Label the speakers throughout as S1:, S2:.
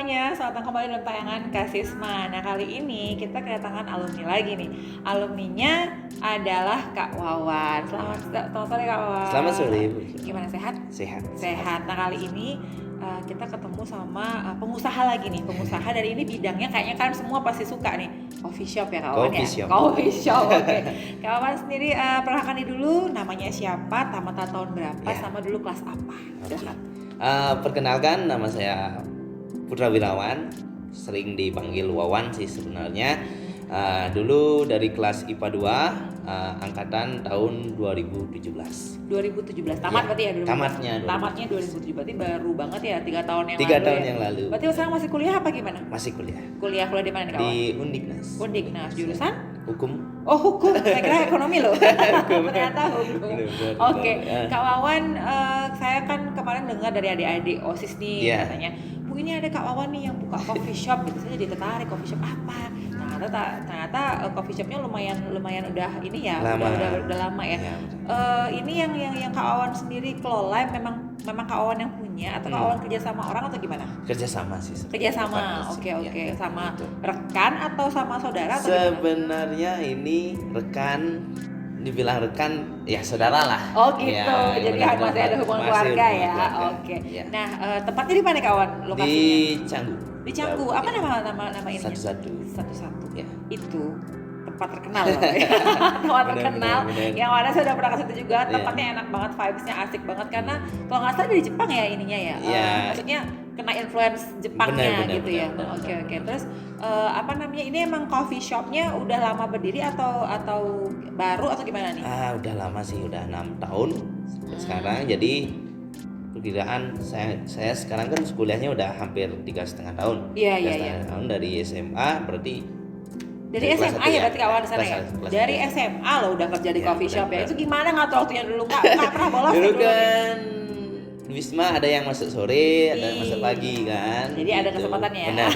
S1: semuanya, selamat datang kembali dalam tayangan Kasisma. Nah kali ini kita kedatangan alumni lagi nih. Alumninya adalah Kak Wawan. Selamat sore Kak Wawan.
S2: Selamat sore Bu.
S1: Gimana, sehat?
S2: Sehat.
S1: Nah kali ini kita ketemu sama pengusaha lagi nih. Pengusaha dari ini bidangnya kayaknya kan semua pasti suka nih. Coffee shop ya Kak Wawan ya? Coffee shop, oke. Kak Wawan sendiri perkenalkan diri dulu, namanya siapa, tamat tahun berapa, sama dulu kelas apa?
S2: Silahkan. Perkenalkan, nama saya Putra Wirawan, sering dipanggil Wawan sih sebenarnya. Dulu dari kelas IPA 2, angkatan tahun 2017.
S1: 2017 tamat ya, berarti ya? Tamatnya 2017, berarti baru banget ya, 3 tahun yang
S2: 3
S1: lalu.
S2: tahun yang lalu.
S1: Berarti sekarang masih kuliah apa gimana?
S2: Masih kuliah.
S1: Kuliah di mana nih Kak Wawan?
S2: Di Undiknas.
S1: Undiknas, jurusan?
S2: Hukum.
S1: Oh hukum, saya kira ekonomi loh. Ternyata hukum. Oke. Kak Wawan, saya kan kemarin dengar dari adik-adik OSIS nih, katanya, Bu ini ada Kak Wawan nih yang buka coffee shop gitu, saya jadi tertarik, coffee shop apa? Nah ternyata coffee shopnya lumayan udah ini ya, udah lama ya. Ini yang Kak Wawan sendiri kelola, memang Kak Wawan yang punya atau Kak Wawan kerja sama orang atau gimana?
S2: Kerjasama sih.
S1: Kerjasama, oke. Sama rekan atau sama saudara atau
S2: sebenarnya gimana? Ini rekan, dibilang rekan ya saudara lah.
S1: Oh gitu,
S2: ya,
S1: jadi masih ada hubungan keluarga ya. Oke. Ya. Nah tempatnya di mana kawan? Lokasinya?
S2: Di Canggu.
S1: Di Canggu. Apa nama ini?
S2: Satu-satu.
S1: Ya. Itu tempat terkenal loh ya. Tempat terkenal yang mana saya udah pernah ke situ juga. Tempatnya enak banget, vibes-nya asik banget karena kalau nggak salah dari Jepang ya ininya ya. Maksudnya kena influence Jepangnya gitu ya. Oke. Terus apa namanya, ini emang coffee shopnya udah lama berdiri atau baru atau gimana nih?
S2: Udah lama sih, udah 6 tahun sekarang. Jadi perkiraan saya sekarang kan kuliahnya udah hampir 3,5 tahun. Iya. Tahun dari SMA berarti.
S1: Dari SMA ya berarti kawan di sana ya? Dari SMA lo udah kerja di coffee shop ya? Itu gimana ngatur waktunya dulu? Nggak pernah bolos
S2: dulu
S1: ya?
S2: Kan di Wisma ada yang masuk sore, ada yang masuk pagi kan.
S1: Jadi gitu. Ada kesempatannya ya?
S2: Benar.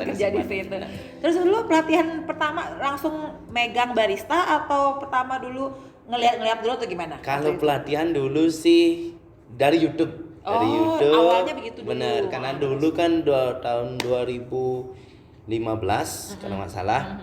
S1: Kerja di situ. Terus dulu pelatihan pertama langsung megang barista atau pertama dulu ngeliat dulu atau gimana?
S2: Kalau pelatihan dulu sih dari YouTube.
S1: Awalnya begitu dulu.
S2: Benar, karena dulu kan tahun 2015 kalau nggak salah.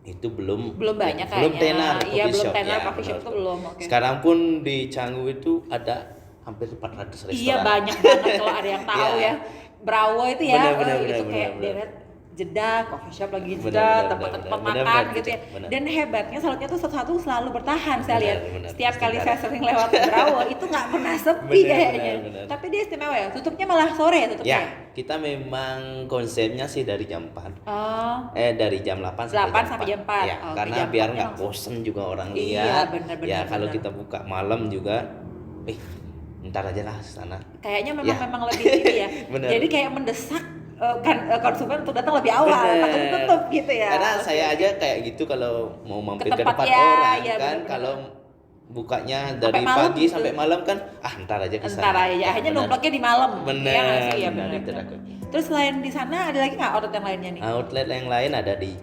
S2: Itu belum
S1: banyak kayaknya.
S2: Belum tenar
S1: coffee shop.
S2: Iya,
S1: coffee shop itu belum. Okay.
S2: Sekarang pun di Canggu itu ada hampir 400 restoran.
S1: Iya, banyak banget kalau ada yang tahu ya. Brawo itu ya, itu kayak deret jeda, coffee shop lagi jeda, tempat-tempat makan gitu ya. Dan hebatnya salutnya tuh satu-satu selalu bertahan, saya lihat. Setiap kali saya sering lewat Brawo itu nggak pernah sepi kayaknya. Tapi dia istimewa ya, tutupnya malah sore ya tutupnya.
S2: Ya, kita memang konsepnya sih dari jam 4. Dari jam 8 sampai jam 4. Ya, karena biar nggak bosen juga orang lihat. Iya, kalau kita buka malam juga ntar aja lah sana. Kayaknya
S1: memang lebih ini ya. Jadi kayak mendesak konsumen untuk datang lebih awal, takut tutup gitu ya.
S2: Karena saya aja kayak gitu kalau mau mampir ke tempat orang kan, kalau bukanya dari pagi sampai malam kan, ntar aja kesana.
S1: Ntar aja, akhirnya numplaknya di malam.
S2: Bener.
S1: Terus selain di sana ada lagi nggak outlet yang lainnya nih?
S2: Outlet yang lain ada di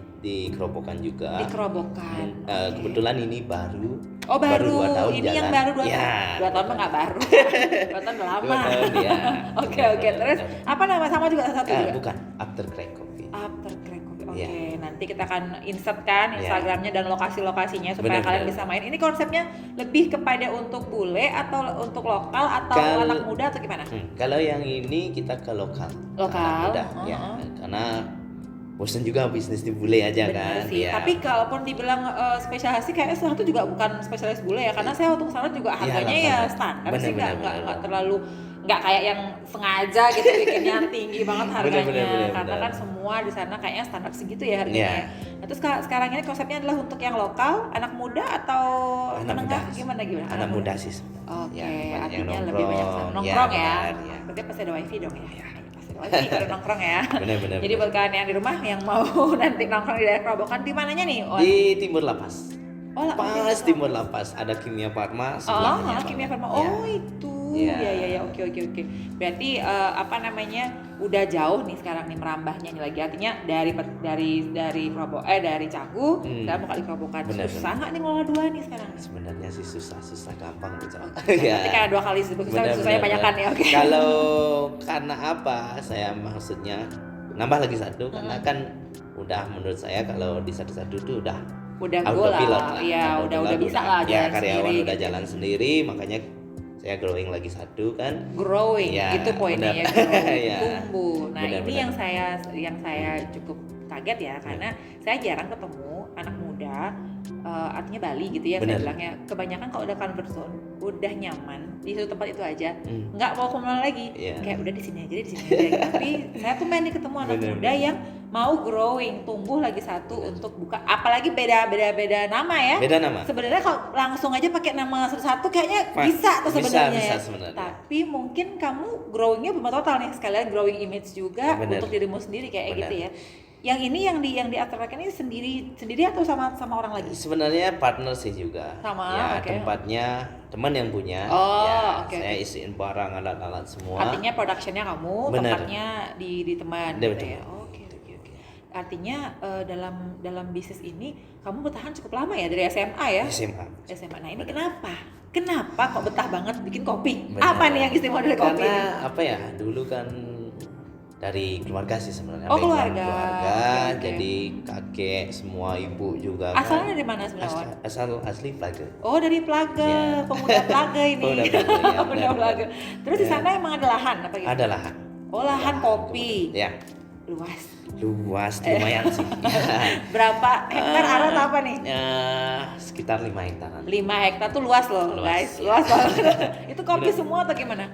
S2: Kerobokan juga.
S1: Di Kerobokan.
S2: Kebetulan ini baru.
S1: Baru
S2: 2 tahun
S1: ini jalan. Yang baru 2 tahun. 2 tahun mah nggak baru. 2 tahun udah lama.
S2: 2 tahun ya.
S1: Oke. Terus apa nama sama juga satu juga?
S2: Bukan, After Crack Coffee.
S1: After Crack Coffee. Oke. Nanti kita akan insert kan Instagramnya dan lokasi-lokasinya supaya kalian bisa main. Ini konsepnya lebih kepada untuk bule atau untuk lokal atau anak muda atau gimana?
S2: Kalau yang ini kita ke lokal. Muda, ya. Karena bosan juga bisnis di bule aja. Bener kan
S1: sih. Ya. Tapi kalaupun dibilang spesialisasi kayaknya sesuatu juga bukan spesialis bule ya, karena saya waktu kesana juga harganya standar sih, nggak terlalu, nggak kayak yang sengaja gitu bikinnya tinggi banget harganya. Karena kan semua di sana kayaknya standar segitu ya harganya. Nah, terus sekarang ini konsepnya adalah untuk yang lokal, anak muda atau menengah, gimana?
S2: Anak muda sih.
S1: Oke, artinya lebih banyak nongkrong ya. Berarti pasti ada wifi dong ya. Lagi baru nongkrong ya.
S2: Bener.
S1: Jadi buat kalian yang di rumah yang mau nanti nongkrong di daerah Kerobokan, di mananya nih?
S2: Di Timur Lapas.
S1: Pas
S2: Timur Lapas ada Kimia Farma sebelahnya.
S1: Kimia Farma. Itu. Iya. Oke. Berarti apa namanya? Udah jauh nih sekarang nih merambahnya nih lagi. Artinya dari Canggu sekarang buka di Kerobokan. Susah nggak nih ngelola 2 nih sekarang?
S2: Sebenarnya sih susah gampang gitu.
S1: Nanti kayak 2 kali susahnya banyakan ya. Oke.
S2: Kalau karena apa? Saya maksudnya nambah lagi satu karena kan udah menurut saya kalau di satu-satu itu udah
S1: pilot lah. Ya, udah bisa lah
S2: ya, karyawan
S1: sendiri,
S2: udah
S1: gitu.
S2: jalan sendiri, makanya saya growing lagi satu kan.
S1: Growing,
S2: ya,
S1: itu poinnya ya, growing,
S2: ya,
S1: tumbuh. Nah,
S2: benar,
S1: ini yang saya cukup kaget ya, karena saya jarang ketemu anak muda, artinya Bali gitu ya, saya bilangnya. Kebanyakan kalau udah comfort zone, udah nyaman di satu tempat itu aja, nggak mau kemana lagi, kayak udah di sini aja, di sini aja. Tapi saya tuh main ketemu anak muda yang mau growing, tumbuh lagi satu untuk buka, apalagi beda nama ya.
S2: Beda nama.
S1: Sebenarnya kalau langsung aja pakai nama satu-satu kayaknya bisa tuh sebenarnya.
S2: Sebenarnya.
S1: Tapi mungkin kamu growingnya belum total nih, sekalian growing image juga untuk dirimu sendiri kayak gitu ya. Yang ini yang di Afterlife ini sendiri atau sama orang lagi?
S2: Sebenarnya partner sih juga.
S1: Sama.
S2: Ya, tempatnya teman yang punya. Saya isiin barang, alat-alat semua.
S1: Artinya productionnya kamu, tempatnya di teman gitu ya. Oke. Artinya dalam bisnis ini kamu bertahan cukup lama ya, dari SMA ya? SMA. Nah, ini Kenapa kok betah banget bikin kopi? Apa nih yang istimewa dari kopi?
S2: Karena apa ya? Dulu kan dari keluarga sih sebenarnya.
S1: Keluarga.
S2: Jadi kakek, semua ibu juga.
S1: Asalnya dari mana sebenarnya?
S2: Asli Plaga.
S1: Oh, dari Plaga, pemuda Plaga ini. Pemuda Plaga. Terus di sana emang ada lahan apa gitu?
S2: Ada lahan.
S1: Oh, lahan kopi.
S2: Ya. Luas lumayan sih.
S1: Berapa hektar aren apa nih?
S2: Sekitar 5 hektar.
S1: 5 hektar tuh luas loh, guys. Luas banget. Itu kopi semua atau gimana?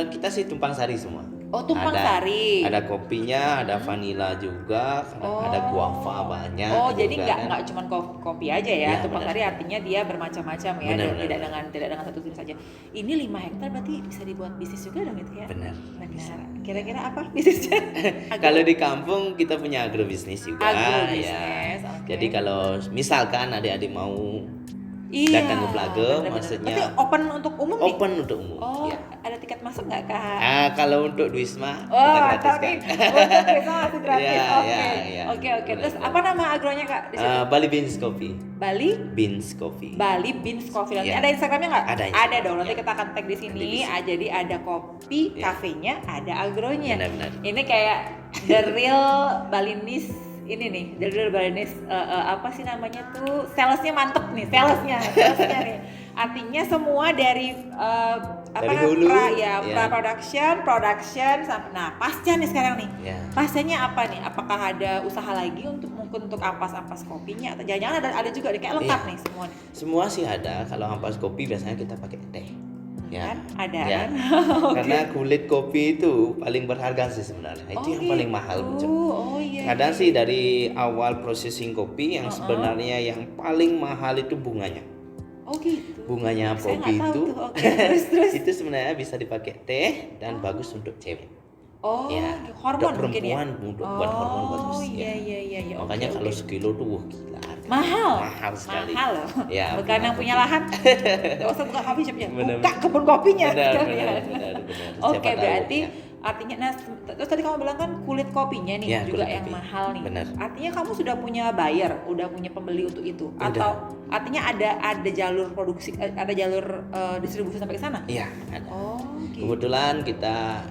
S2: Kita sih tumpang sari semua.
S1: Oh, tumpang sari.
S2: Ada kopinya, ada vanila juga, ada guava banyak.
S1: Oh, jadi nggak cuma kopi aja ya. Tumpang sari artinya dia bermacam-macam ya, tidak dengan satu jenis saja. Ini 5 hektar berarti bisa dibuat bisnis juga dong itu ya?
S2: Benar.
S1: Kira-kira apa bisnisnya?
S2: Kalau di kampung kita punya agrobisnis juga.
S1: Agrobisnis.
S2: Ya. Jadi kalau misalkan adik-adik mau datang ke Plaga, maksudnya.
S1: Tapi open untuk umum nih?
S2: Open untuk umum.
S1: Oh,
S2: ya.
S1: Ada tiket masuk nggak Kak?
S2: Kalau untuk Duisma
S1: kita
S2: gratis kan.
S1: Untuk Duisma masih gratis. Oke. Terus apa nama agronya Kak?
S2: Bali Beans Coffee.
S1: Bali
S2: Beans Coffee.
S1: Bali Beans Coffee. Nanti ada Instagramnya nggak?
S2: Ada
S1: dong. Nanti kita akan tag di sini. Jadi ada kopi, kafenya, ada agronya.
S2: Benar.
S1: Ini kayak the real Balinese. Ini nih, dari Balinese apa sih namanya tuh, salesnya mantep nih, salesnya nih. Artinya semua dari production sampai pasca nih sekarang nih. Pascanya apa nih? Apakah ada usaha lagi untuk ampas kopinya atau jangan-jangan ada juga nih, kayak lengkap nih semua nih.
S2: Semua sih ada. Kalau ampas kopi biasanya kita pakai teh.
S1: Kan? Ada kan?
S2: Karena kulit kopi itu paling berharga sih sebenarnya. Itu yang paling mahal. Kadang sih dari awal processing kopi yang sebenarnya yang paling mahal itu bunganya.
S1: Oh gitu.
S2: Bunganya kopi itu.
S1: Terus.
S2: Itu sebenarnya bisa dipakai teh dan bagus untuk cewek.
S1: Oh, hormon mungkin ya.
S2: Buat hormon bagus.
S1: Iya.
S2: Makanya kalau sekilo tuh gila.
S1: Mahal
S2: sekali.
S1: Mahal loh.
S2: Ya,
S1: bukan yang punya lahan. Gak usah buka coffee shopnya. Buka kebun kopinya.
S2: Benar.
S1: Oke, berarti artinya, terus tadi kamu bilang kan kulit kopinya nih juga yang mahal nih.
S2: Benar.
S1: Artinya kamu sudah punya buyer, udah punya pembeli untuk itu, atau artinya ada jalur produksi, ada jalur distribusi sampai ke sana?
S2: Iya, ada.
S1: Oh, gitu.
S2: Kebetulan kita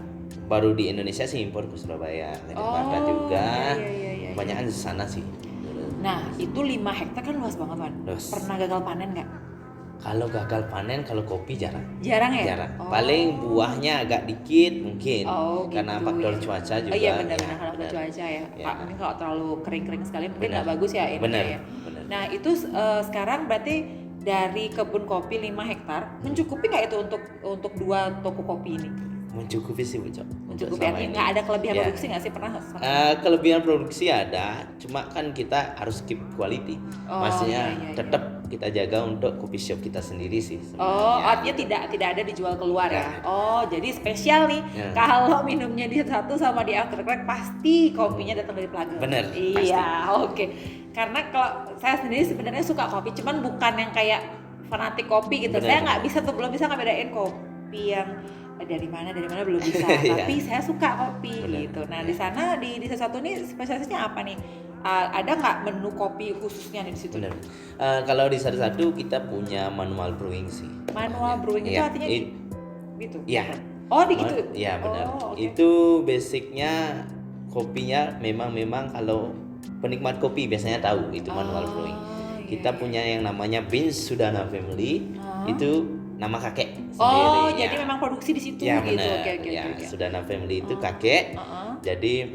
S2: baru di Indonesia sih impor ke Surabaya, ke Jakarta juga.
S1: Iya.
S2: Kebanyakan di sana sih.
S1: Nah, itu 5 hektar kan luas banget, Wan. Pernah gagal panen nggak?
S2: Kalau gagal panen, kalau kopi jarang.
S1: Jarang ya?
S2: Jarang. Paling buahnya agak dikit mungkin. Karena faktor cuaca juga.
S1: Iya benar karena faktor cuaca ya. Mungkin kalau terlalu kering sekali mungkin nggak bagus ya ini ya. Nah, itu sekarang berarti dari kebun kopi 5 hektar mencukupi nggak itu untuk 2 toko kopi ini?
S2: Mencukupi sih Bu Cok.
S1: Mencukupi, artinya nggak ada kelebihan produksi nggak sih pernah?
S2: Kelebihan produksi ada, cuma kan kita harus keep quality. Maksudnya tetap kita jaga untuk coffee shop kita sendiri sih.
S1: Artinya tidak ada dijual keluar ya. Jadi spesial nih. Kalau minumnya di satu sama di Afterlife pasti kopinya datang dari Plaga.
S2: Bener.
S1: Iya, oke. Karena kalau saya sendiri sebenarnya suka kopi, cuman bukan yang kayak fanatik kopi gitu. Saya belum bisa ngebedain kopi yang dari mana belum bisa. Tapi saya suka kopi gitu. Nah, di sana di sesuatu ini spesialisnya apa nih? Ada nggak menu kopi khususnya di situ?
S2: Kalau di satu kita punya manual brewing sih.
S1: Manual brewing itu artinya gitu?
S2: Iya.
S1: Oh, gitu?
S2: Iya benar. Itu basicnya kopinya memang kalau penikmat kopi biasanya tahu itu manual brewing. Kita punya yang namanya Beans Sudana Family, itu nama kakek sendiri.
S1: Jadi memang produksi di situ
S2: ya,
S1: gitu.
S2: Oke. Sudana Family itu kakek. Jadi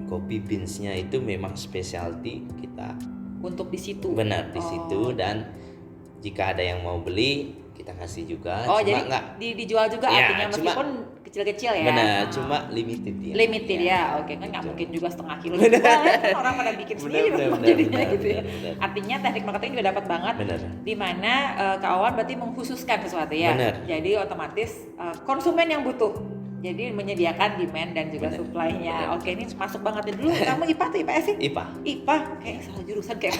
S2: kopi beansnya itu memang specialty kita
S1: untuk di situ.
S2: Benar, di situ, dan jika ada yang mau beli kita kasih juga.
S1: Cuma jadi dijual juga artinya meskipun kecil-kecil ya.
S2: Benar, cuma limited ya.
S1: Limited ya. Oke, kan nggak mungkin juga setengah kilo juga kan orang pada bikin sendiri jadinya gitu ya. Artinya teknik marketing juga dapat banget. Di mana Kak Wawan berarti mengkhususkan sesuatu ya. Jadi otomatis konsumen yang butuh. Jadi menyediakan demand dan juga supply-nya. Oke, ini masuk banget dulu. Kamu IPA atau IPS sih? IPA. Kayaknya salah jurusan kayak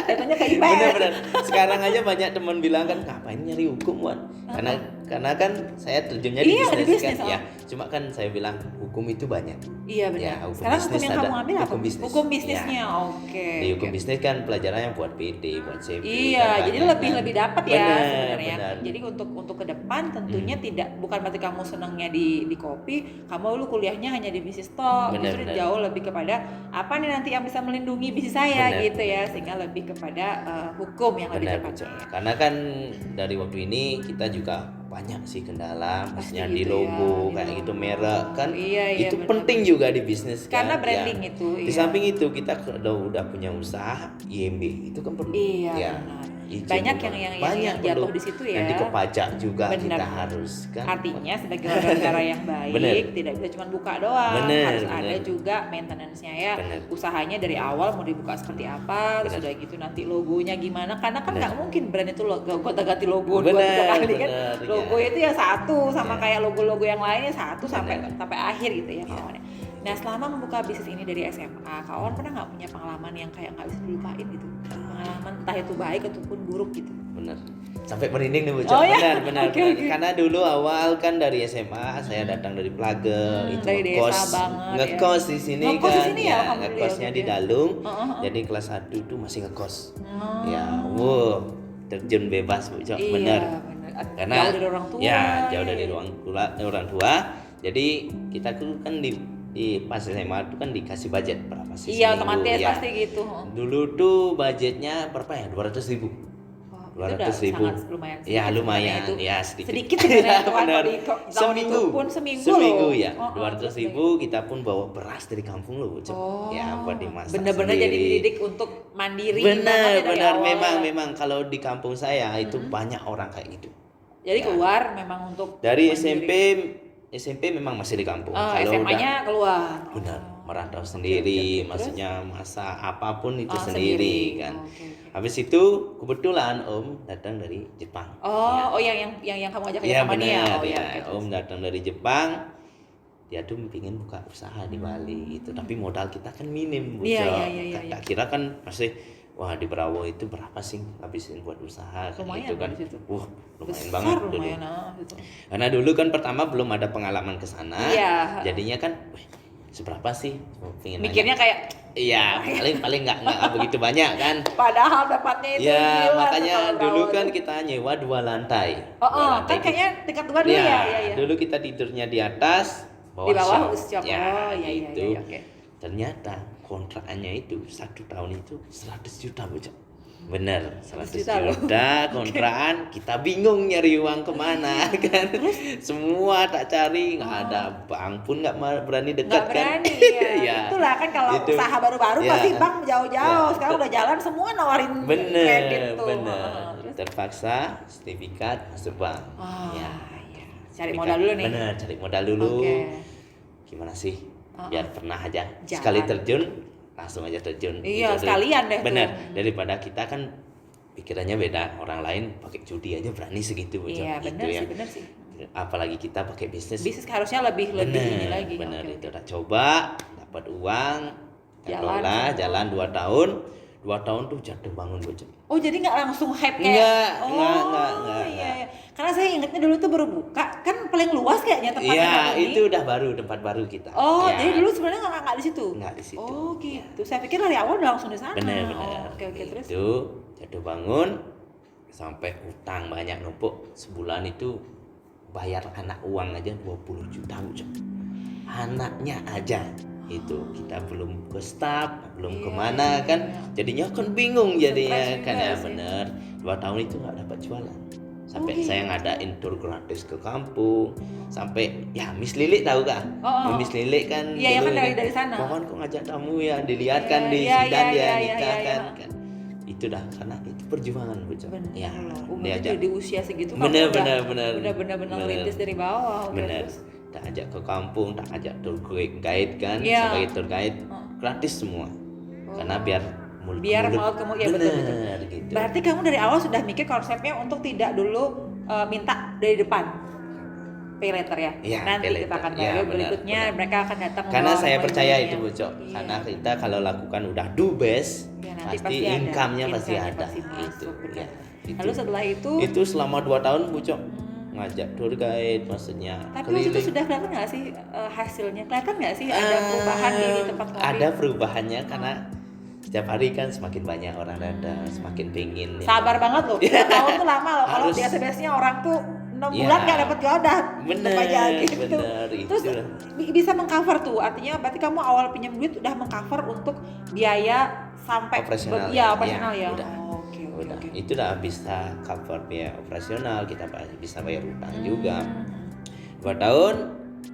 S1: katanya kayak IPS.
S2: Benar. Sekarang aja banyak teman bilang kan ngapain nyari hukum, Wan? Karena kan saya terjunnya di bisnis kan. Ya, cuma kan saya bilang hukum itu banyak.
S1: Iya benar.
S2: Ya,
S1: sekarang hukum yang kamu ambil apa? Hukum bisnisnya.
S2: Ya.
S1: Oke.
S2: Di hukum bisnis kan pelajarannya buat PD, buat CP.
S1: Iya, jadi lebih dapat ya sebenarnya. Jadi untuk ke depan tentunya bukan berarti kamu senangnya di kopi, kamu lu kuliahnya hanya di bisnis toh, justru jauh lebih kepada apa nih nanti yang bisa melindungi bisnis saya gitu ya, sehingga lebih kepada hukum yang lebih tepat.
S2: Karena kan dari waktu ini kita juga banyak sih kendala, maksudnya di logo kayak gitu, merek kan itu penting juga di bisnis kan.
S1: Karena branding itu.
S2: Di samping itu kita udah punya usaha IMB itu kan perlu.
S1: Iya benar. Banyak yang jatuh di situ ya.
S2: Nanti ke pajak juga kita harus kan.
S1: Artinya sebagai warga negara yang baik tidak bisa cuma buka doang, harus ada juga maintenance-nya ya. Usahanya dari awal mau dibuka seperti apa, terus udah gitu nanti logonya gimana, karena kan nggak mungkin brand itu gonta-ganti logo 2-3 kali kan. Logo itu ya satu, sama kayak logo-logo yang lainnya satu sampai akhir gitu ya. Nah, selama membuka bisnis ini dari SMA, Kak Wawan pernah nggak punya pengalaman yang kayak nggak bisa dilupain gitu? Pengalaman entah itu baik ataupun buruk gitu?
S2: Benar. Sampai merinding nih Bu Jo. Benar. Karena dulu awal kan dari SMA saya datang dari Plage, itu ngekos di sini kan. Ngekosnya di Dalung. Jadi kelas 1 itu masih ngekos. Terjun bebas Bu Jo. Benar. Karena
S1: jauh dari orang tua.
S2: Jauh dari orang tua. Jadi kita tuh kan di pas SMA itu kan dikasih budget berapa sih?
S1: Iya, otomatis pasti gitu.
S2: Dulu tuh budgetnya berapa ya? 200.000. 200.000.
S1: Lumayan.
S2: Ya lumayan, ya sedikit.
S1: Sedikit sebenarnya
S2: seminggu ya. 200.000 kita pun bawa beras dari kampung loh, ya buat dimasak.
S1: Bener-bener jadi dididik untuk mandiri.
S2: Benar. Memang kalau di kampung saya itu banyak orang kayak gitu.
S1: Jadi keluar memang untuk
S2: dari SMP memang masih di kampung.
S1: Kalau SMA-nya keluar.
S2: Benar, merantau sendiri, maksudnya masa apapun itu sendiri kan. Habis itu kebetulan Om datang dari Jepang.
S1: Yang kamu ajak ke Jepang ya.
S2: Om datang dari Jepang. Dia tuh pengen buka usaha di Bali itu, tapi modal kita kan minim, Bu. Tak kira kan masih di Brawo itu berapa sih habisin buat usaha kan gitu kan. Lumayan banget dulu. Karena dulu kan pertama belum ada pengalaman ke sana. Jadinya kan seberapa sih
S1: mikirnya kayak
S2: paling nggak begitu banyak kan,
S1: padahal dapatnya itu
S2: makanya dulu kan kita nyewa 2 lantai.
S1: Kan kayaknya tingkat 2 dulu ya.
S2: Dulu kita tidurnya di atas,
S1: di bawah shop.
S2: Ternyata kontraknya itu 1 tahun itu 100 juta Bu. Bener, 100 juta kontrakan. Kita bingung nyari uang kemana kan. Semua tak cari, nggak ada, bank pun nggak berani dekat kan.
S1: Itulah kan kalau usaha baru-baru pasti bank jauh-jauh. Sekarang udah jalan semua nawarin kredit tuh.
S2: Bener. Terpaksa sertifikat masuk bank.
S1: Cari modal dulu nih.
S2: Bener, cari modal dulu. Gimana sih? Biar pernah aja. Sekali terjun langsung aja terjun.
S1: Sekalian deh.
S2: Benar, daripada kita kan pikirannya beda, orang lain pakai judi aja berani segitu.
S1: Benar sih.
S2: Apalagi kita pakai bisnis
S1: harusnya lebih ini lagi.
S2: Benar, itu udah coba dapat uang, jalan 2 tahun. 2 tahun tuh jatuh bangun Bu.
S1: Jadi nggak langsung hype kayak?
S2: Enggak.
S1: Karena saya ingatnya dulu tuh baru buka, kan paling luas kayaknya tempatnya.
S2: Itu udah baru, tempat baru kita.
S1: Jadi dulu sebenarnya nggak di situ?
S2: Nggak di situ.
S1: Gitu. Saya pikir dari awal udah langsung di sana.
S2: Bener.
S1: Terus?
S2: Itu jatuh bangun, sampai utang banyak numpuk. Sebulan itu bayar anak uang aja 20 juta Bu. Anaknya aja. Itu kita belum ke staff, belum kemana kan, jadinya kan bingung jadinya kan ya bener. 2 tahun itu nggak dapat jualan. Sampai saya ngadain tur gratis ke kampung, sampai ya Miss Lilik tahu gak? Miss Lilik kan
S1: iya kan dari sana.
S2: Mohon kok ngajak tamu ya, dilihat kan di sidang dia nikah kan. Itu dah karena itu perjuangan Bu.
S1: Ya, diajak di usia segitu kan
S2: benar
S1: merintis dari bawah.
S2: Bener. Tak ajak ke kampung, tak ajak tour guide kan, sebagai tour guide gratis semua. Karena biar
S1: mau kamu ya betul. Gitu. Berarti kamu dari awal sudah mikir konsepnya untuk tidak dulu minta dari depan pay later ya. Nanti kita akan bayar berikutnya mereka akan datang.
S2: Karena saya percaya itu Bu Cok. Karena kita kalau lakukan udah do best, pasti income-nya pasti ada. Itu.
S1: Lalu setelah itu
S2: selama 2 tahun Bu Cok ngajak tour guide maksudnya.
S1: Tapi waktu itu sudah kelihatan nggak sih hasilnya? Kelihatan nggak sih ada perubahan di tempat kopi?
S2: Ada perubahannya karena setiap hari kan semakin banyak orang datang, semakin pengen.
S1: Sabar banget loh. 2 tahun tuh lama loh. Kalau biasanya orang tuh 6 bulan nggak dapat jualan.
S2: Bener.
S1: Terus bisa mengcover tuh. Artinya berarti kamu awal pinjam duit udah mengcover untuk biaya sampai
S2: operasional
S1: ya.
S2: Udah. Itu udah bisa cover biaya operasional, kita bisa bayar utang juga. 2 tahun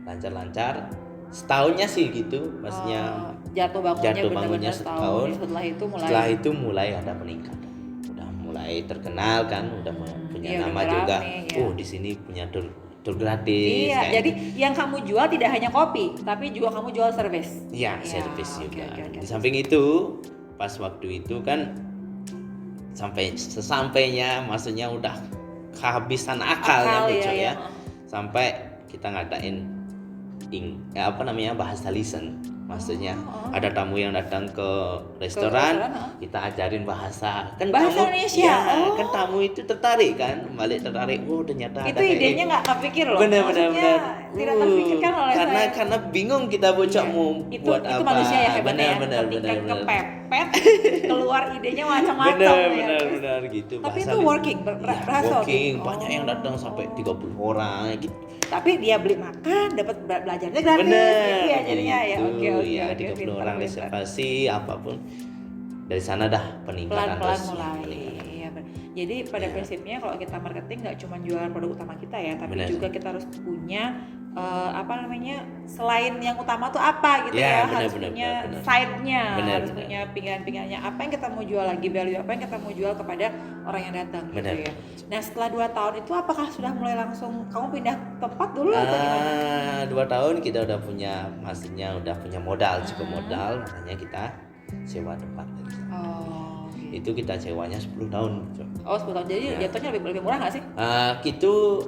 S2: lancar-lancar. Setahunnya sih gitu, maksudnya
S1: jatuh bangunnya setahun. Setelah
S2: itu mulai ada peningkatan. Udah mulai terkenal kan, udah punya nama juga. Di sini punya tour gratis.
S1: Iya, jadi yang kamu jual tidak hanya kopi, tapi juga kamu jual service.
S2: Iya, service juga. Di samping itu, pas waktu itu kan sesampainya maksudnya udah kehabisan akal ya. Sampai kita ngadain bahasa lisan. Maksudnya ada tamu yang datang ke restoran, kita ajarin bahasa tamu,
S1: Indonesia.
S2: Kan tamu itu tertarik kan, balik tertarik. Ternyata
S1: itu idenya nggak kepikir loh.
S2: Benar.
S1: Tidak terpikirkan oleh
S2: karena bingung kita bocok mau buat apa.
S1: Itu manusia ya hebatnya.
S2: Benar.
S1: Kepepet keluar idenya macam-macam.
S2: Benar gitu.
S1: Tapi itu working, berhasil.
S2: Working, banyak yang datang sampai 30 orang gitu.
S1: Tapi dia beli makan, dapat belajarnya gratis.
S2: Bener.
S1: Ya jadinya ya. Oke.
S2: 30 orang reservasi apapun. Dari sana dah peningkatan
S1: pelan-pelan mulai. Iya, jadi pada prinsipnya kalau kita marketing nggak cuma jualan produk utama kita ya, tapi juga kita harus punya selain yang utama tuh apa gitu harus punya side-nya, harus punya pinggiran-pinggirannya, apa yang kita mau jual lagi, value apa yang kita mau jual kepada orang yang datang gitu ya. Nah setelah 2 tahun itu apakah sudah mulai langsung kamu pindah tempat dulu atau gimana?
S2: 2 tahun kita udah punya modal, cukup modal, makanya kita sewa tempat lagi. Itu kita sewanya 10 tahun.
S1: 10 tahun, jadi jatuhnya lebih murah nggak sih?
S2: Itu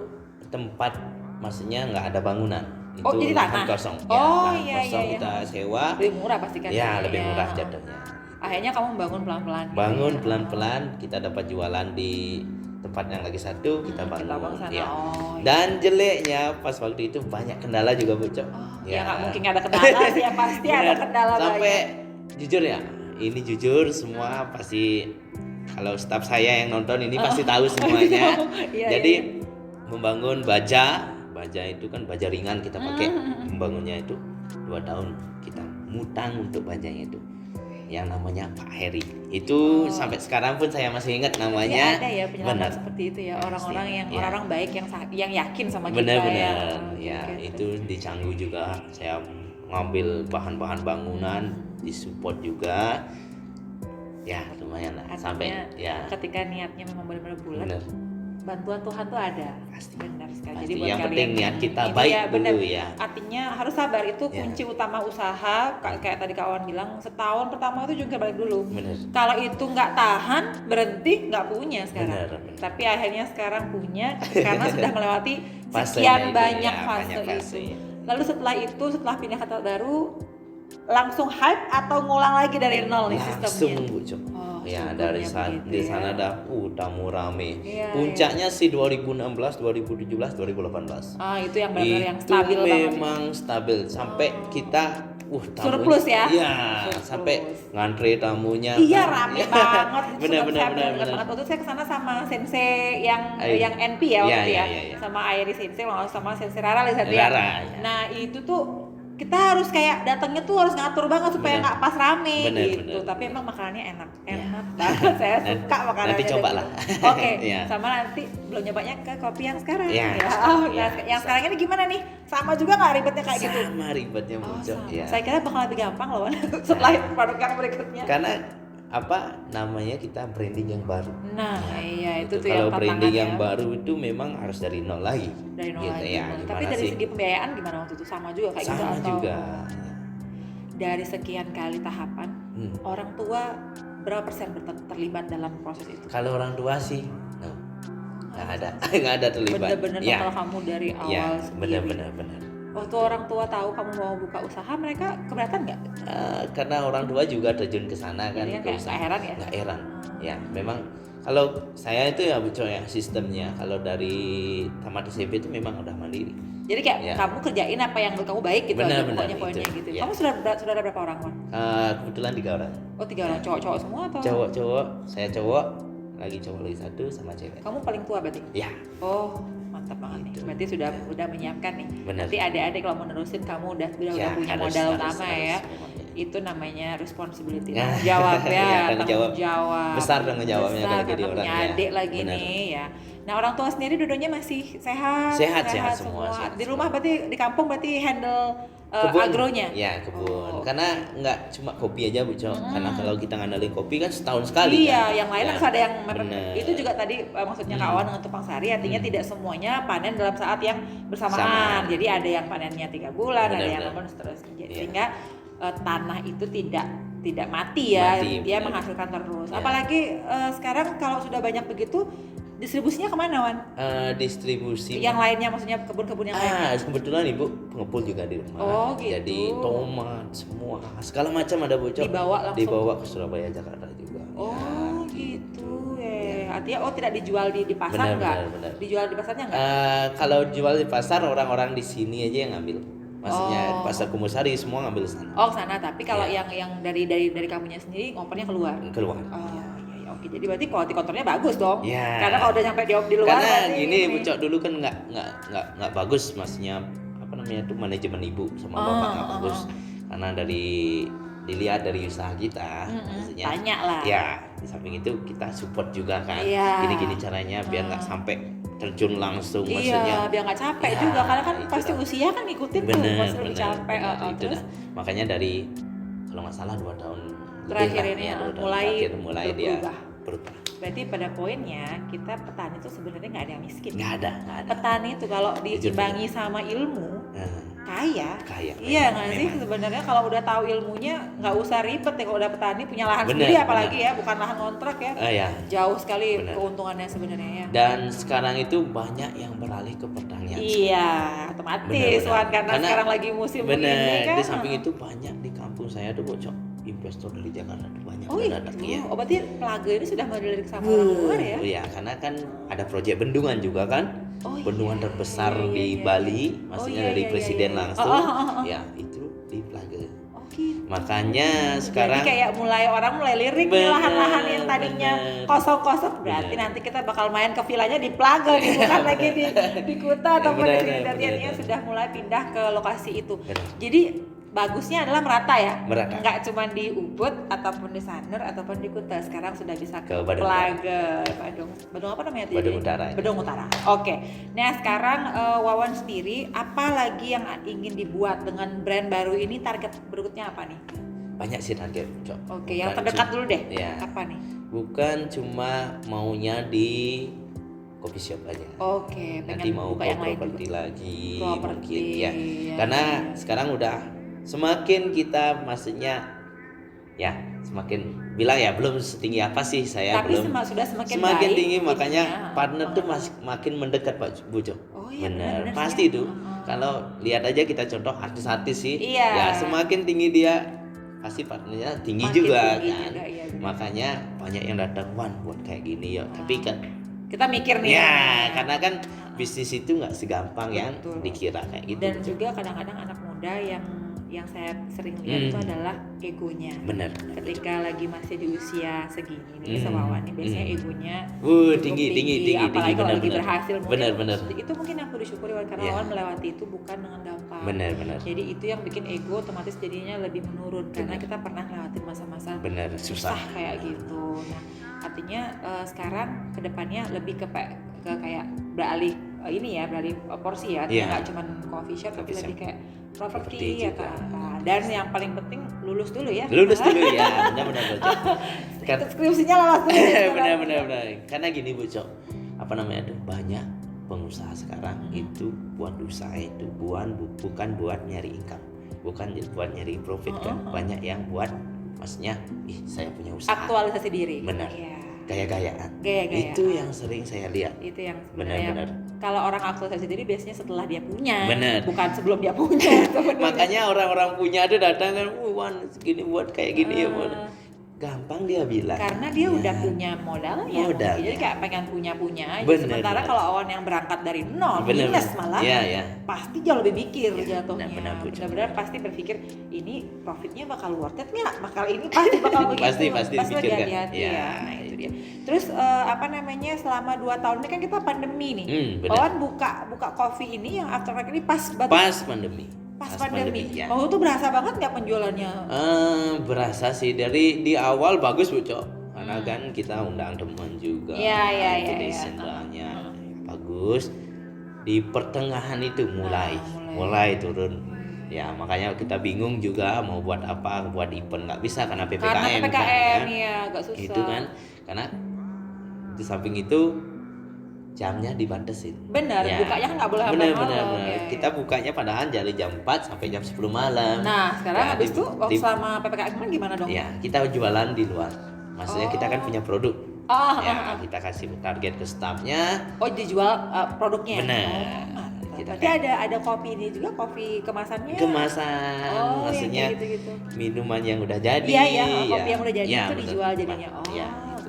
S2: tempat maksudnya nggak ada bangunan. Itu
S1: jadi tanah
S2: kosong.
S1: Kosong
S2: kita sewa.
S1: Lebih murah pasti kan?
S2: Lebih murah jatuhnya.
S1: Akhirnya kamu bangun pelan-pelan.
S2: Pelan-pelan, kita dapat jualan di tempat yang lagi satu, kita bangun. Dan jeleknya pas waktu itu banyak kendala juga Bu Cok.
S1: Nggak mungkin ada kendala sih ya, pasti ada kendala
S2: sampai jujur ya, ini jujur semua pasti kalau staf saya yang nonton ini pasti tahu semuanya. Jadi membangun baja itu kan baja ringan kita pakai, membangunnya itu 2 tahun kita ngutang untuk bajanya itu yang namanya Pak Heri itu sampai sekarang pun saya masih ingat namanya.
S1: Ada ya penyelamat seperti itu ya, orang-orang yang orang baik yang yakin sama kita.
S2: Benar itu di Canggu juga saya ngambil bahan-bahan bangunan, disupport juga lumayan lah. Sampai
S1: ketika niatnya memang benar-benar bulat, bantuan Tuhan tuh ada.
S2: Pasti.
S1: Benar sekali.
S2: Jadi buat yang penting niat kita baik dulu ya.
S1: Artinya harus sabar, itu kunci utama usaha. Kayak tadi kawan bilang, setahun pertama itu juga balik dulu.
S2: Bener.
S1: Kalau itu nggak tahan, berhenti, nggak punya sekarang.
S2: Bener.
S1: Tapi akhirnya sekarang punya karena sudah melewati sekian banyak fase itu. Lalu setelah pindah ke tempat baru, langsung hype atau ngulang lagi dari nol nih sistemnya?
S2: Langsung Bu Cok. Dari sana ada tamu rame. Puncaknya sih 2016, 2017, 2018.
S1: Itu yang benar-benar yang stabil banget.
S2: Itu memang stabil sampai kita
S1: surplus ya.
S2: Sampai ngantri tamunya.
S1: Iya, rame banget.
S2: Benar.
S1: Waktu itu saya kesana sama sensei yang NP ya waktu Sama Airi sensei, sama sensei Rara ya. Nah itu tuh kita harus kayak datangnya tuh harus ngatur banget supaya nggak pas rame gitu. Tapi emang makanannya enak banget. Saya suka makanannya.
S2: Nanti coba lah.
S1: Oke. Sama nanti belum nyobanya ke kopi yang sekarang. Yang sekarang ini gimana nih? Sama juga nggak ribetnya kayak gitu?
S2: Sama ribetnya Bucok.
S1: Saya kira bakal lebih gampang loh setelah produk yang berikutnya.
S2: Karena namanya kita branding yang baru.
S1: Itu tuh
S2: kalau branding yang baru itu memang harus dari nol lagi.
S1: Dari nol lagi. Tapi dari segi pembiayaan gimana waktu itu, sama juga kayak gitu atau?
S2: Sama juga.
S1: Dari sekian kali tahapan, orang tua berapa persen terlibat dalam proses itu?
S2: Kalau orang tua sih nggak ada terlibat.
S1: Bener-bener kalau kamu dari awal sendiri.
S2: Bener.
S1: Waktu orang tua tahu kamu mau buka usaha, mereka keberatan nggak?
S2: Karena orang tua juga terjun ke sana kan.
S1: Nggak heran ya?
S2: Nggak heran. Ya, memang kalau saya itu ya Bucok ya sistemnya. Kalau dari tamat SMP itu memang udah mandiri.
S1: Jadi kayak kamu kerjain apa yang menurut kamu baik gitu aja pokoknya poinnya gitu.
S2: Ya.
S1: Kamu sudah ada berapa orang, Wan?
S2: Kebetulan 3 orang.
S1: Oh, 3 orang, cowok-cowok semua atau?
S2: Cowok, saya cowok, lagi cowok lagi 1 sama cewek.
S1: Kamu paling tua berarti?
S2: Ya.
S1: Oh, mantap banget nih. Berarti sudah menyiapkan nih.
S2: Bener.
S1: Nanti adik-adik kalau mau nerusin kamu udah punya modal utama ya. Itu namanya responsibility, tanggung jawab ya, tanggung jawab.
S2: Besar tanggung jawabnya kalau jadi orang.
S1: Punya adik lagi nih ya. Nah, orang tua sendiri duduknya masih sehat semua. Di rumah berarti, di kampung berarti handle agronya.
S2: Ya, kebun. Karena nggak cuma kopi aja Bucok. Karena kalau kita ngandelin kopi kan setahun sekali.
S1: Iya, yang lain harus ada yang itu juga tadi maksudnya kawan dengan tukang sari, artinya tidak semuanya panen dalam saat yang bersamaan. Jadi ada yang panennya 3 bulan, ada yang seterusnya. Sehingga tanah itu tidak mati ya, dia menghasilkan terus. Apalagi sekarang kalau sudah banyak begitu, distribusinya kemana, Wan?
S2: Distribusi
S1: yang lainnya, maksudnya kebun-kebun yang lainnya.
S2: Kebetulan ibu pengepul juga di rumah.
S1: Oh, gitu.
S2: Jadi tomat semua segala macam ada Bucok. Dibawa ke Surabaya, Jakarta juga.
S1: Oh, gitu ya. Artinya tidak dijual di pasar enggak? Dijual di pasarnya enggak?
S2: Kalau jual di pasar orang-orang di sini aja yang ngambil. Maksudnya pasar Kumusari semua ngambil sana.
S1: Oh, sana. Tapi kalau yang dari kamunya sendiri ngopernya keluar. Oke, jadi berarti quality controlnya bagus dong.
S2: Ya.
S1: Karena kalau udah nyampe di luar.
S2: Karena gini Bucok, dulu kan nggak bagus, maksudnya itu manajemen ibu sama bapak nggak bagus. Karena dilihat dari usaha kita, maksudnya.
S1: Banyak lah.
S2: Ya, di samping itu kita support juga kan. Gini-gini caranya biar nggak sampai terjun langsung, maksudnya.
S1: Iya, biar nggak capek juga, karena kan pasti usia kan ngikutin tuh, pasti lebih capek.
S2: Terus makanya dari kalau nggak salah 2 tahun
S1: terakhir ini
S2: mulai dia berubah.
S1: Berarti pada poinnya kita petani itu sebenarnya nggak ada yang miskin.
S2: Nggak ada.
S1: Petani itu kalau diimbangi sama ilmu, kaya. Iya nggak sih, sebenarnya kalau udah tahu ilmunya nggak usah ribet ya. Kalau udah petani punya lahan sendiri, apalagi ya, bukan lahan kontrak ya. Jauh sekali keuntungannya sebenarnya ya.
S2: Dan sekarang itu banyak yang beralih ke pertanian.
S1: Iya, otomatis karena sekarang lagi musim ini kan.
S2: Di samping itu banyak di kampung saya tuh Bucok, investor dari Jakarta tuh banyak.
S1: Oh, berarti Pelaga ini sudah melirik sama orang luar ya?
S2: Iya, karena kan ada proyek bendungan juga kan. Bendungan terbesar di Bali, maksudnya dari presiden langsung. Ya, itu di Pelaga.
S1: Gitu.
S2: Makanya sekarang
S1: jadi kayak orang mulai lirik nih, lahan-lahan yang tadinya kosong-kosong. Berarti nanti kita bakal main ke villanya di Pelaga nih, bukan lagi di Kuta ataupun di Datiannya, sudah mulai pindah ke lokasi itu. Jadi bagusnya adalah merata ya, nggak cuma di Ubud ataupun di Sanur ataupun di Kuta. Sekarang sudah bisa ke Pelaga, Badung apa namanya? Badung Utara. Oke. Nah sekarang Wawan sendiri, apa lagi yang ingin dibuat dengan brand baru ini? Target berikutnya apa nih?
S2: Banyak sih target.
S1: Oke, yang terdekat dulu deh. Apa nih?
S2: Bukan cuma maunya di coffee shop aja.
S1: Oke.
S2: Nanti mau ke properti lagi mungkin ya. Karena sekarang udah semakin kita, maksudnya ya semakin bilang ya belum setinggi apa sih saya.
S1: Tapi
S2: belum
S1: sudah semakin
S2: tinggi, makanya partner tuh makin mendekat Pak Bucok. Bener pasti itu. Kalau lihat aja kita contoh artis-artis sih, ya semakin tinggi dia pasti partnernya tinggi juga kan. Makanya banyak yang datang, Wan buat kayak gini ya. Tapi kan
S1: kita mikir nih
S2: karena kan bisnis itu nggak segampang yang dikira kayak gitu.
S1: Dan juga kadang-kadang anak muda yang yang saya sering lihat itu adalah egonya.
S2: Benar.
S1: Ketika lagi masih di usia segini nih Wawan nih biasanya egonya
S2: tinggi,
S1: apalagi kalau lagi berhasil.
S2: Benar.
S1: Itu mungkin yang perlu disyukuri karena Wawan melewati itu bukan dengan gampang.
S2: Benar.
S1: Jadi itu yang bikin ego otomatis jadinya lebih menurun karena kita pernah lewatin masa-masa susah kayak gitu. Nah, artinya sekarang kedepannya lebih ke kayak beralih porsi ya, nggak cuma coffee shop tapi lebih kayak properti atau apa. Dan yang paling penting lulus dulu ya.
S2: Benar.
S1: Skripsinya lolos dulu.
S2: Benar. Karena gini Bu Cok, banyak pengusaha sekarang itu buat usaha itu bukan buat nyari income, bukan buat nyari profit kan. Banyak yang buat maksudnya saya punya usaha.
S1: Aktualisasi diri.
S2: Benar.
S1: Ya.
S2: Gaya-gayaan. Itu yang sering saya lihat.
S1: Itu yang
S2: benar.
S1: Kalau orang aktualisasi diri biasanya setelah dia punya,
S2: benar.
S1: Bukan sebelum dia punya.
S2: Makanya orang-orang punya ada datang kan, Wan segini buat kayak gini ya, gampang dia bilang.
S1: Karena dia udah punya modalnya. Jadi kayak pengen punya. Sementara kalau Awan yang berangkat dari nol, minus malah, pasti jauh lebih mikir jatuhnya. Benar-benar pasti berpikir ini profitnya bakal worth it nggak? Bakal ini pasti bakal begitu.
S2: pasti pikirkan.
S1: Nah itu dia. Terus selama 2 tahun ini kan kita pandemi nih. Awan buka coffee ini yang after ini pas
S2: pandemi.
S1: Pas pandemi. Ya. Waktu itu berasa banget nggak penjualannya?
S2: Berasa sih di awal bagus Bu Cok. Karena kan kita undang teman juga. Jadi sendalnya bagus. Di pertengahan itu mulai turun. Ya makanya kita bingung juga mau buat apa, buat event nggak bisa karena PPKM.
S1: Karena PPKM ya agak susah.
S2: Itu kan karena di samping itu jamnya dibatasin.
S1: Benar, bukanya kan nggak boleh sampai malam.
S2: Benar. Kita bukanya padahal dari jam 4 sampai jam 10 malam.
S1: Nah, sekarang habis itu waktu selama PPKM gimana dong?
S2: Ya, kita jualan di luar. Maksudnya kita kan punya produk. Kita kasih target ke staffnya.
S1: Dijual produknya.
S2: Benar.
S1: Berarti ada kopi ini juga, kopi kemasannya.
S2: Maksudnya gitu. Minuman yang udah jadi.
S1: Iya, kopi yang udah jadi itu dijual jadinya.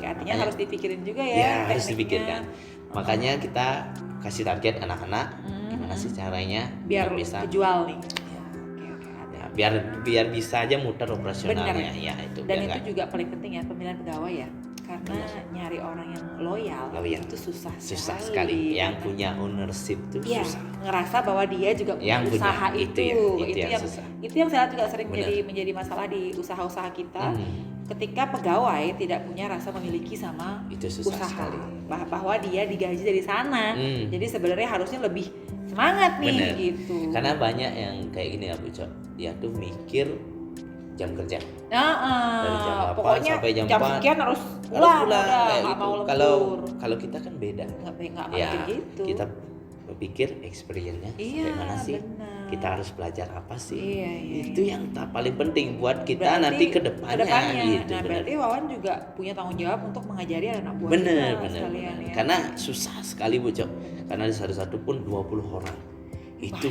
S1: Artinya harus dipikirin juga ya.
S2: Harus dipikirkan. Makanya kita kasih target anak-anak gimana sih caranya
S1: biar bisa kejual nih.
S2: Biar bisa aja muter operasionalnya.
S1: Dan itu juga paling penting ya, pemilihan pegawai ya. Karena nyari orang yang loyal itu susah sekali.
S2: Yang punya ownership itu susah.
S1: Ngerasa bahwa dia juga punya usaha itu yang saya juga sering menjadi masalah di usaha-usaha kita. Ketika pegawai tidak punya rasa memiliki sama usaha sekali. Bahwa dia digaji dari sana. Jadi sebenarnya harusnya lebih semangat nih.
S2: Bener.
S1: Gitu.
S2: Karena banyak yang kayak gini ya Bu Cok, dia tuh mikir jam kerja. Dari jam 8 sampai jam 4
S1: sekian harus pulang.
S2: Kalau kita kan beda.
S1: Enggak gitu.
S2: Kita berpikir experience-nya kayak mana sih?
S1: Bener.
S2: Kita harus belajar apa sih? Itu
S1: Iya.
S2: yang paling penting buat kita nanti ke depannya. Gitu,
S1: berarti Wawan juga punya tanggung jawab untuk mengajari anak buah
S2: bener.
S1: Ya.
S2: Karena susah sekali Bu Cok. Karena di satu-satu pun 20 orang. Itu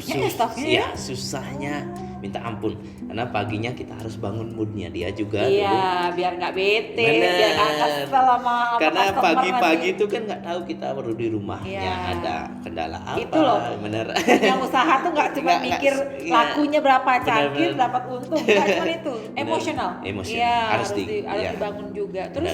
S2: susahnya minta ampun. Karena paginya kita harus bangun moodnya dia juga.
S1: Iya, biar nggak bete, biar nggak kesel sama
S2: karena pagi-pagi itu kan nggak tahu kita baru di rumahnya ada kendala apa.
S1: Itu loh.
S2: Bener.
S1: Yang usaha tuh nggak cuma mikir lakunya berapa cangkir dapat untung, nggak cuma itu. Emosional. Iya, harus dibangun juga. Terus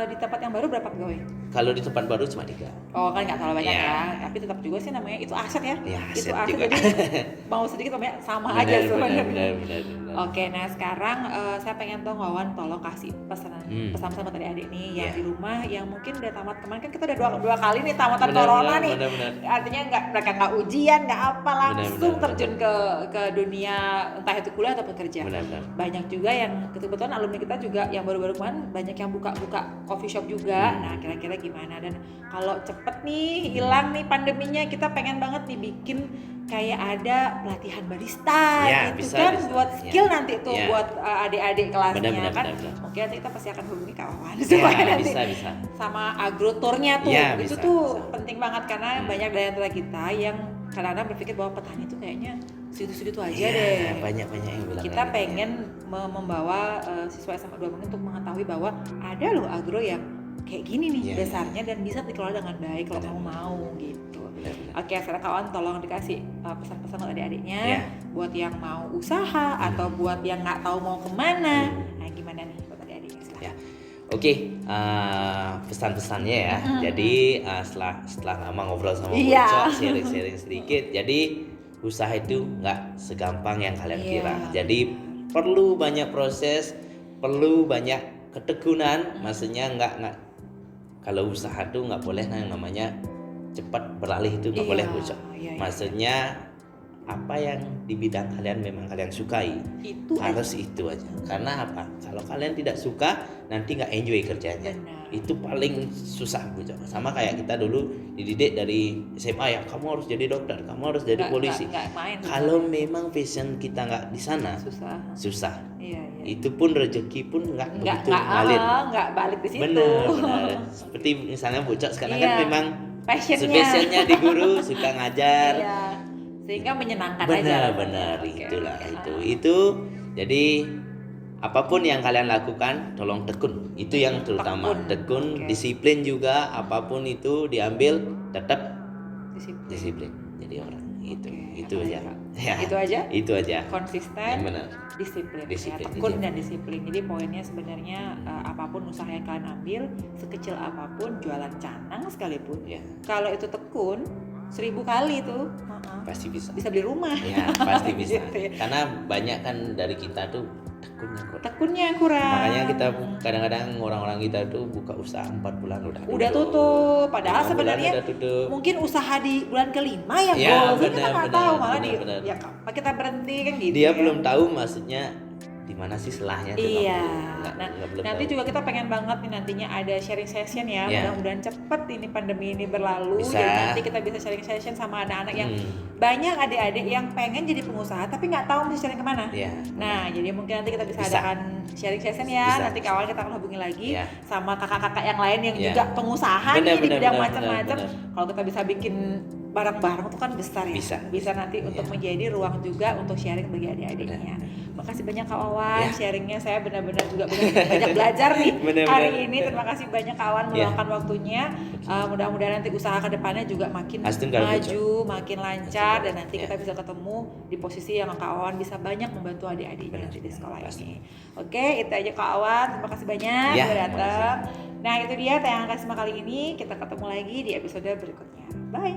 S1: di tempat yang baru berapa pegawai?
S2: Kalau di tempat baru cuma 3.
S1: Oh kan nggak terlalu banyak ya, tapi tetap juga sih namanya itu aset ya.
S2: Itu
S1: aset
S2: juga.
S1: Jadi mau sedikit banyak sama aja sebenarnya. Benar. Oke, nah sekarang saya pengen tahu Wawan tolong kasih pesan-pesan buat adik-adik nih yang di rumah yang mungkin udah tamat kemarin kan kita udah dua kali nih tamatan corona nih.
S2: Benar.
S1: Artinya mereka nggak ujian nggak apa langsung terjun ke dunia entah itu kuliah ataupun kerja.
S2: Benar.
S1: Banyak juga yang kebetulan alumni kita juga yang baru-baru kemarin banyak yang buka coffee shop juga. Nah kira-kira gimana, dan kalau cepet nih hilang nih pandeminya, kita pengen banget nih bikin kayak ada pelatihan barista gitu kan, buat skill nanti tuh buat adik-adik kelasnya kan. Mungkin nanti kita pasti akan hubungi kawan supaya nanti
S2: bisa.
S1: Sama agroturnya tuh itu
S2: bisa.
S1: Penting banget karena banyak dari antara kita yang kadang-kadang berpikir bahwa petani itu kayaknya segitu-segitu aja deh.
S2: Banyak yang bilang.
S1: Kita pengen membawa siswa SMA 2 untuk mengetahui bahwa ada loh agro yang kayak gini nih dasarnya dan bisa dikelola dengan baik kalau kamu mau gitu. Oke, sekarang kawan tolong dikasih pesan-pesan buat adik-adiknya, buat yang mau usaha atau buat yang nggak tahu mau kemana. Nah, gimana nih buat adik-adiknya?
S2: Ya. Oke, pesan-pesannya ya. Jadi setelah lama ngobrol sama Bocok, sharing-sharing sedikit. Jadi usaha itu nggak segampang yang kalian kira. Jadi perlu banyak proses, perlu banyak ketekunan. Maksudnya nggak kalau usaha tuh nggak boleh yang namanya cepat beralih, itu nggak boleh Bocok. Maksudnya apa yang di bidang kalian memang kalian sukai itu harus aja. Itu aja. Karena apa? Kalau kalian tidak suka nanti nggak enjoy kerjanya. Benar. Itu paling susah Bocok. Sama kayak kita dulu dididik dari SMA ya, kamu harus jadi dokter, kamu harus jadi polisi. Nggak main, kalau memang passion kita nggak di sana, susah. Iya. Itu pun rezeki pun nggak begitu ngalir.
S1: Nggak balik di situ.
S2: Benar. Seperti misalnya Bocok sekarang kan memang passionnya di guru, suka ngajar.
S1: Sehingga menyenangkan aja.
S2: Benar, itulah itu. Jadi apapun yang kalian lakukan tolong tekun. Itu yang terutama. Tekun, disiplin juga, apapun itu diambil tetap disiplin. Jadi orang itu aja. Ya, itu aja.
S1: Konsisten, disiplin. Ya, tekun dan disiplin. Jadi poinnya sebenarnya apapun usaha yang kalian ambil, sekecil apapun, jualan canang sekalipun. Kalau itu tekun 1000 kali tuh
S2: pasti bisa
S1: beli rumah.
S2: Ya, pasti bisa. Gitu ya. Karena banyak kan dari kita tuh tekunnya kurang. Makanya kita kadang-kadang orang-orang kita tuh buka usaha 4 bulan udah
S1: tutup. Padahal sebenarnya mungkin usaha di bulan ke-5 ya, kita nggak tahu malah ya kita berhenti kan gitu.
S2: Dia belum tahu maksudnya di mana sih selahnya.
S1: Nanti juga kita pengen banget nih nantinya ada sharing session ya. Mudah-mudahan cepet ini pandemi ini berlalu. Jadi nanti kita bisa sharing session sama anak-anak yang banyak adik-adik yang pengen jadi pengusaha tapi nggak tahu mesti sharing kemana. Nah, jadi mungkin nanti kita bisa adakan sharing session ya. Nanti kawan kita akan hubungi lagi sama kakak-kakak yang lain yang juga pengusaha nih di bidang macam-macam. Kalau kita bisa bikin barang-barang itu kan besar ya. Bisa nanti untuk menjadi ruang juga untuk sharing bagi adik-adiknya. Makasih banyak Kak Wawan, sharingnya saya benar-benar juga banyak belajar nih hari ini. Terima kasih banyak Kak Wawan meluangkan waktunya. Mudah-mudahan nanti usaha kedepannya juga makin maju, makin lancar, dan nanti kita bisa ketemu di posisi yang Kak Wawan bisa banyak membantu adik-adiknya di sekolah ini. Oke, itu aja Kak Wawan. Terima kasih banyak sudah datang. Nah, itu dia tayangan Karisma kali ini. Kita ketemu lagi di episode berikutnya. Bye.